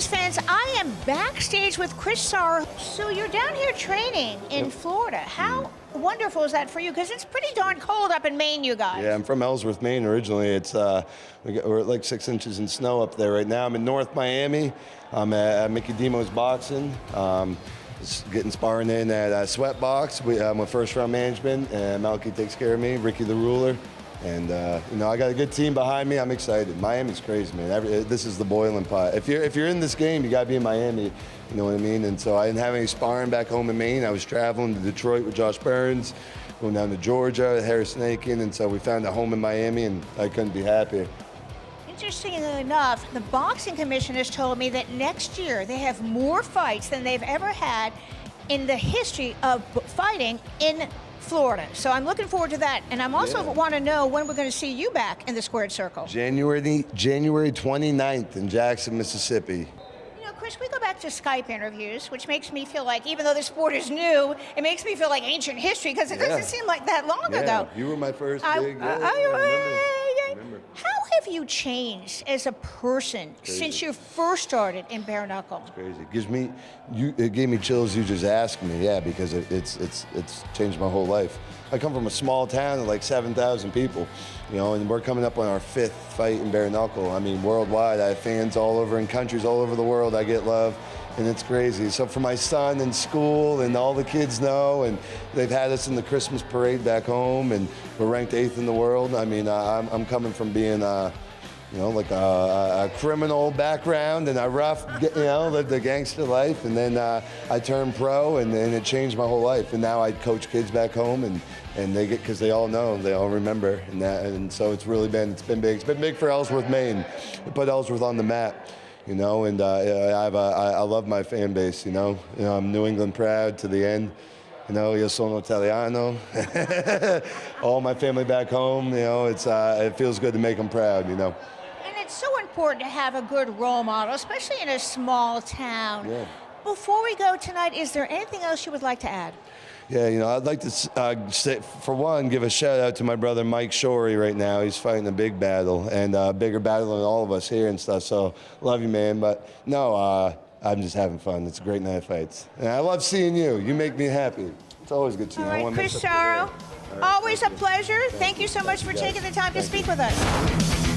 News fans, I am backstage with Chris Sarro. So you're down here training in Florida. How wonderful is that for you? Because it's pretty darn cold up in Maine, you guys. Yeah, I'm from Ellsworth, Maine originally. It's we're at like 6 inches in snow up there right now. I'm in North Miami. I'm at Mickey Demo's Boxing. Just getting sparring in at Sweatbox. I'm with first round management, and Malky takes care of me, Ricky the Ruler. And you know, I got a good team behind me. I'm excited. Miami's crazy, man. This is the boiling pot. If you're in this game, you got to be in Miami. You know what I mean? And so I didn't have any sparring back home in Maine. I was traveling to Detroit with Josh Burns, going down to Georgia, Harrison Aiken, and so we found a home in Miami, and I couldn't be happier. Interestingly enough, the Boxing Commission has told me that next year they have more fights than they've ever had in the history of fighting in Florida. So I'm looking forward to that. And I'm also want to know when we're going to see you back in the squared circle. January 29th in Jackson, Mississippi. You know, Chris, we go back to Skype interviews, which makes me feel like, even though the sport is new, it makes me feel like ancient history because it doesn't seem like that long ago. You were my first big. How have you changed as a person since you first started in Bare-Knuckle? It's crazy. It gave me chills. You just asked me, because it's changed my whole life. I come from a small town of like 7,000 people, you know, and we're coming up on our 5th fight in Bare-Knuckle. I mean, worldwide, I have fans all over in countries all over the world. I get love. And it's crazy. So for my son in school, and all the kids know, and they've had us in the Christmas parade back home, and we're ranked 8th in the world. I mean, I'm coming from being, you know, like a criminal background, and I lived the gangster life, and then I turned pro, and it changed my whole life. And now I coach kids back home, and they get, because they all know, they all remember, and so it's been big. It's been big for Ellsworth, Maine. It put Ellsworth on the map. You know, and I love my fan base. You know, I'm New England proud to the end. You know, io sono italiano. All my family back home. You know, it feels good to make them proud. You know. And it's so important to have a good role model, especially in a small town. Yeah. Before we go tonight, is there anything else you would like to add? Yeah, you know, I'd like to say, for one, give a shout out to my brother Mike Shorey right now. He's fighting a big battle, and a bigger battle than all of us here and stuff. So, love you, man. But no, I'm just having fun. It's a great night of fights. And I love seeing you. You make me happy. It's always good to see you. All right, Chris Sarro, always a pleasure. Thank you so much for taking the time to speak with us.